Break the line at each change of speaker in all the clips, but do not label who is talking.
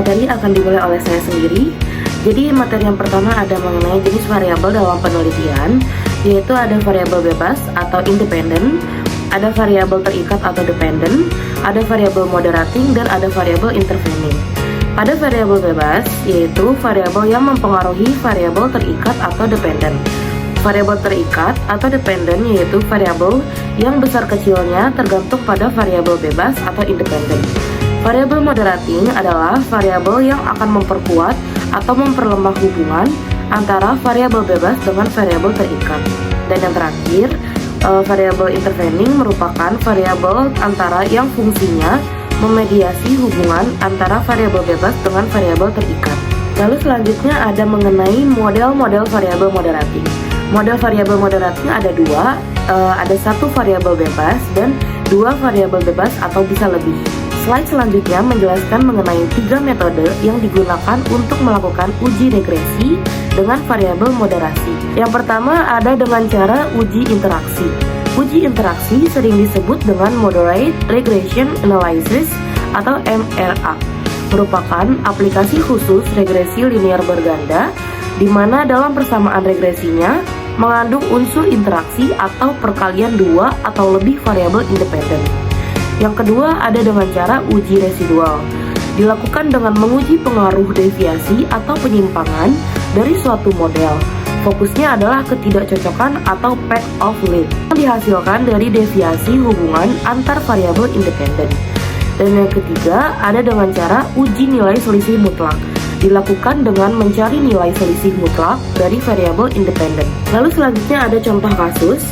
materi akan dimulai oleh saya sendiri. Jadi materi yang pertama ada mengenai jenis variabel dalam penelitian, yaitu ada variabel bebas atau independen, ada variabel terikat atau dependent, ada variabel moderating, dan ada variabel intervening. Pada variabel bebas, yaitu variabel yang mempengaruhi variabel terikat atau dependent. Variabel terikat atau dependent yaitu variabel yang besar kecilnya tergantung pada variabel bebas atau independen. Variabel moderating adalah variabel yang akan memperkuat atau memperlemah hubungan antara variabel bebas dengan variabel terikat. Dan yang terakhir, variabel intervening merupakan variabel antara yang fungsinya memediasi hubungan antara variabel bebas dengan variabel terikat. Lalu selanjutnya ada mengenai model-model variabel moderating. Model variabel moderating ada dua, ada satu variabel bebas dan dua variabel bebas atau bisa lebih. Slide selanjutnya menjelaskan mengenai 3 metode yang digunakan untuk melakukan uji regresi dengan variabel moderasi. Yang pertama ada dengan cara uji interaksi. Uji interaksi sering disebut dengan Moderate Regression Analysis atau MRA. Merupakan aplikasi khusus regresi linear berganda di mana dalam persamaan regresinya mengandung unsur interaksi atau perkalian dua atau lebih variabel independen. Yang kedua ada dengan cara uji residual. Dilakukan dengan menguji pengaruh deviasi atau penyimpangan dari suatu model. Fokusnya adalah ketidakcocokan atau path of lead yang dihasilkan dari deviasi hubungan antar variabel independen. Dan yang ketiga ada dengan cara uji nilai selisih mutlak. Dilakukan dengan mencari nilai selisih mutlak dari variabel independen. Lalu selanjutnya ada contoh kasus.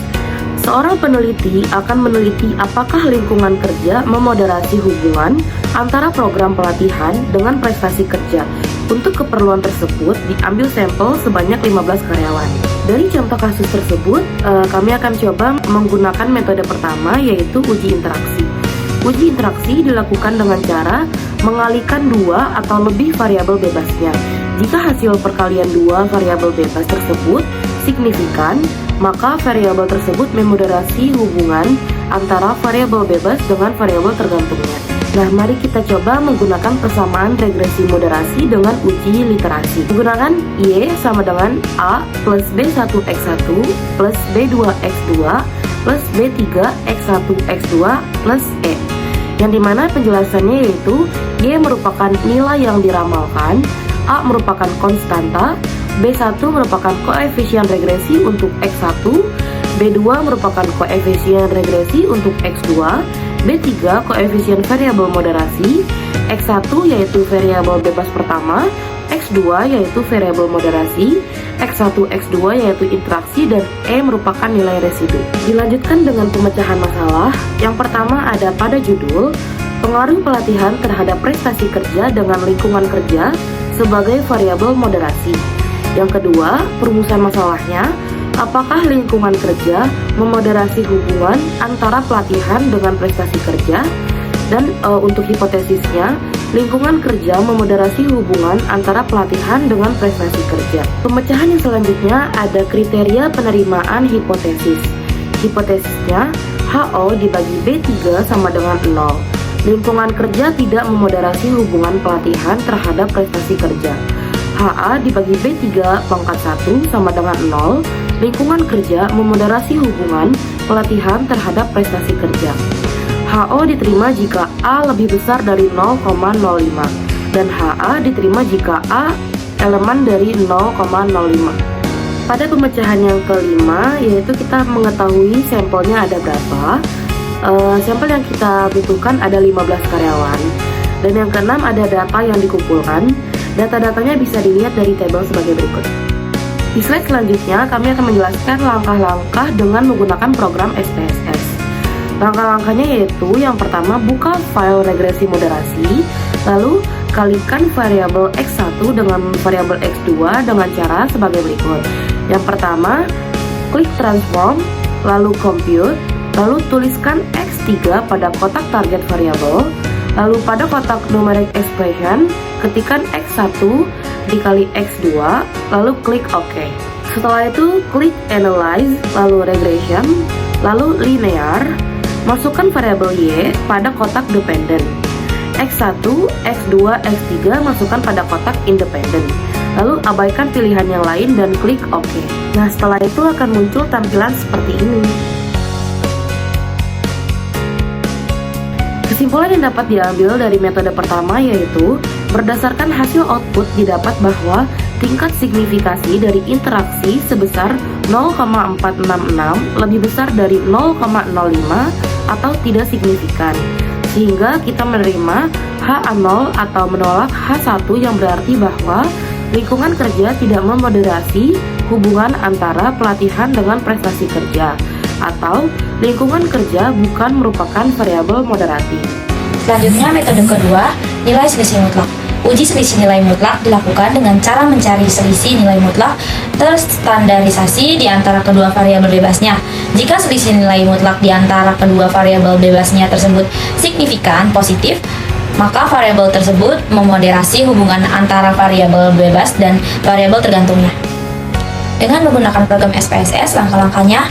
Seorang peneliti akan meneliti apakah lingkungan kerja memoderasi hubungan antara program pelatihan dengan prestasi kerja. Untuk keperluan tersebut diambil sampel sebanyak 15 karyawan. Dari contoh kasus tersebut, kami akan coba menggunakan metode pertama yaitu uji interaksi. Uji interaksi dilakukan dengan cara mengalihkan dua atau lebih variabel bebasnya. Jika hasil perkalian dua variabel bebas tersebut signifikan, maka variabel tersebut memoderasi hubungan antara variabel bebas dengan variabel tergantungnya. Nah, mari kita coba menggunakan persamaan regresi moderasi dengan uji literasi. Menggunakan Y sama dengan A plus B1X1 plus B2X2 plus B3X1X2 plus E. Yang dimana penjelasannya yaitu Y merupakan nilai yang diramalkan, A merupakan konstanta, B1 merupakan koefisien regresi untuk X1, B2 merupakan koefisien regresi untuk X2, B3 koefisien variabel moderasi, X1 yaitu variabel bebas pertama, X2 yaitu variabel moderasi, X1, X2 yaitu interaksi, dan E merupakan nilai residu. Dilanjutkan dengan pemecahan masalah. Yang pertama ada pada judul, pengaruh pelatihan terhadap prestasi kerja dengan lingkungan kerja sebagai variabel moderasi. Yang kedua, perumusan masalahnya, apakah lingkungan kerja memoderasi hubungan antara pelatihan dengan prestasi kerja? Dan untuk hipotesisnya, lingkungan kerja memoderasi hubungan antara pelatihan dengan prestasi kerja. Pemecahan yang selanjutnya ada kriteria penerimaan hipotesis. Hipotesisnya, HO dibagi B3 sama dengan 0. Lingkungan kerja tidak memoderasi hubungan pelatihan terhadap prestasi kerja. HA dibagi B3 pangkat 1 sama dengan 0. Lingkungan kerja memoderasi hubungan pelatihan terhadap prestasi kerja. HO diterima jika A lebih besar dari 0,05 dan HA diterima jika A elemen dari 0,05. Pada pemecahan yang kelima yaitu kita mengetahui sampelnya ada berapa. Sampel yang kita butuhkan ada 15 karyawan. Dan yang keenam ada data yang dikumpulkan. Data-datanya bisa dilihat dari tabel sebagai berikut. Di slide selanjutnya kami akan menjelaskan langkah-langkah dengan menggunakan program SPSS. Langkah-langkahnya yaitu yang pertama buka file regresi moderasi, lalu kalikan variabel X1 dengan variabel X2 dengan cara sebagai berikut. Yang pertama, klik transform, lalu compute, lalu tuliskan X3 pada kotak target variabel, lalu pada kotak numeric expression, ketikkan X1 dikali X2, lalu klik OK. Setelah itu, klik analyze, lalu regression, lalu linear, masukkan variabel Y pada kotak dependent. X1, X2, X3 masukkan pada kotak independen. Lalu abaikan pilihan yang lain dan klik OK. Nah, setelah itu akan muncul tampilan seperti ini. Kesimpulan yang dapat diambil dari metode pertama yaitu, berdasarkan hasil output didapat bahwa tingkat signifikasi dari interaksi sebesar 0,466 lebih besar dari 0,05 atau tidak signifikan. Sehingga kita menerima H0 atau menolak H1 yang berarti bahwa lingkungan kerja tidak memoderasi hubungan antara pelatihan dengan prestasi kerja, atau lingkungan kerja bukan merupakan variabel moderatif.
Selanjutnya, metode kedua, nilai selisih mutlak. Uji selisih nilai mutlak dilakukan dengan cara mencari selisih nilai mutlak terstandarisasi di antara kedua variabel bebasnya. Jika selisih nilai mutlak di antara kedua variabel bebasnya tersebut signifikan positif, maka variabel tersebut memoderasi hubungan antara variabel bebas dan variabel tergantungnya. Dengan menggunakan program SPSS, langkah-langkahnya: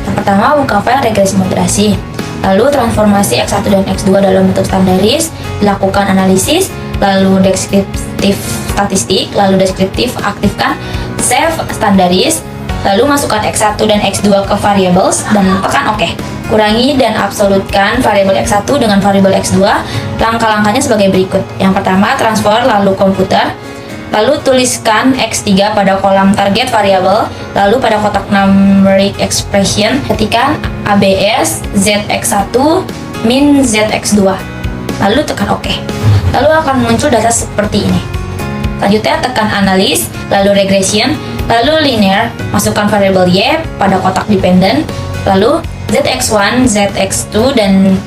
yang pertama, buka file regresi moderasi. Lalu transformasi X1 dan X2 dalam bentuk standaris, dilakukan analisis, lalu deskriptif statistik, lalu deskriptif aktifkan, save standaris, lalu masukkan X1 dan X2 ke variables dan tekan OK. Kurangi dan absolutkan variabel X1 dengan variabel X2. Langkah-langkahnya sebagai berikut. Yang pertama, transfer lalu komputer. Lalu tuliskan X3 pada kolom target variabel, lalu pada kotak numeric expression ketikkan ABS ZX1 min ZX2, lalu tekan OK. Lalu akan muncul data seperti ini. Selanjutnya tekan analis, lalu regression, lalu linear, masukkan variabel Y pada kotak dependent, lalu ZX1, ZX2, dan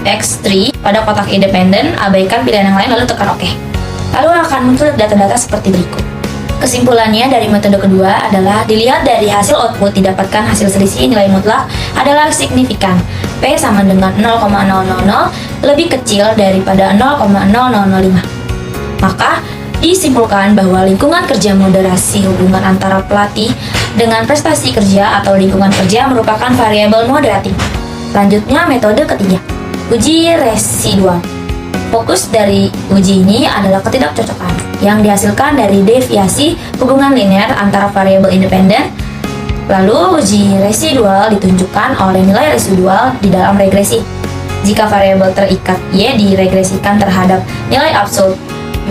X3 pada kotak independent, abaikan pilihan yang lain lalu tekan OK. Lalu akan muncul data-data seperti berikut. Kesimpulannya dari metode kedua adalah dilihat dari hasil output didapatkan hasil selisih nilai mutlak adalah signifikan. P sama dengan 0,000 lebih kecil daripada 0,0005. Maka disimpulkan bahwa lingkungan kerja moderasi hubungan antara pelatih dengan prestasi kerja atau lingkungan kerja merupakan variabel moderatif. Selanjutnya metode ketiga, uji residual. Fokus dari uji ini adalah ketidakcocokan yang dihasilkan dari deviasi hubungan linear antara variabel independen. Lalu uji residual ditunjukkan oleh nilai residual di dalam regresi. Jika variabel terikat Y diregresikan terhadap nilai absolut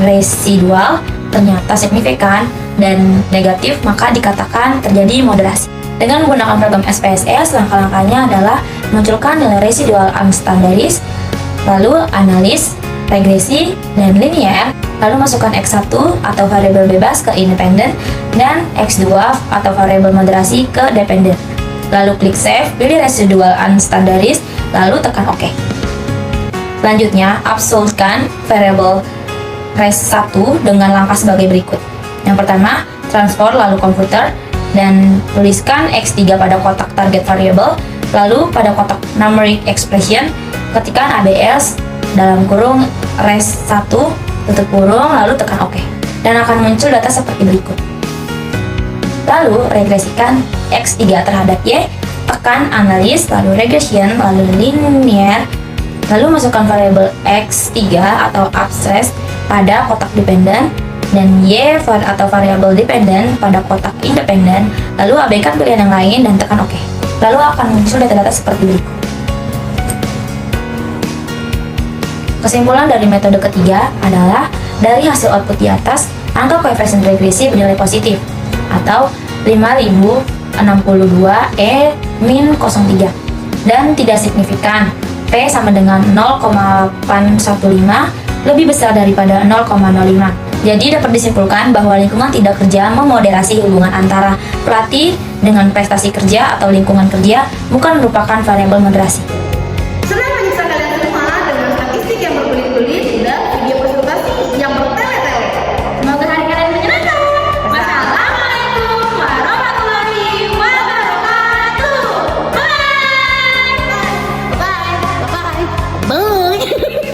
residual ternyata signifikan dan negatif, maka dikatakan terjadi moderasi. Dengan menggunakan program SPSS, langkah-langkahnya adalah munculkan nilai residual unstandaris, lalu analis, regresi, dan linear, lalu masukkan X1 atau variabel bebas ke independen dan X2 atau variabel moderasi ke dependen. Lalu klik save, pilih residual unstandaris, lalu tekan OK. Selanjutnya, absolutkan variabel res1 dengan langkah sebagai berikut. Yang pertama, transfer lalu komputer dan tuliskan X3 pada kotak target variable, lalu pada kotak numeric expression ketikkan ABS dalam kurung res1 tutup kurung lalu tekan OK dan akan muncul data seperti berikut. Lalu regresikan X3 terhadap Y, tekan analis, lalu regression, lalu linear, lalu masukkan variabel X3 atau abstract pada kotak dependen dan Y atau variabel dependen pada kotak independen, lalu abaikan pilihan yang lain dan tekan OK. Lalu akan muncul data-data seperti berikut. Kesimpulan dari metode ketiga adalah dari hasil output di atas, angka koefisien regresi bernilai positif atau 5062E-03 dan tidak signifikan. P sama dengan 0,815 lebih besar daripada 0,05. Jadi dapat disimpulkan bahwa lingkungan tidak kerja memoderasi hubungan antara pelatih dengan prestasi kerja atau lingkungan kerja bukan merupakan variabel moderasi.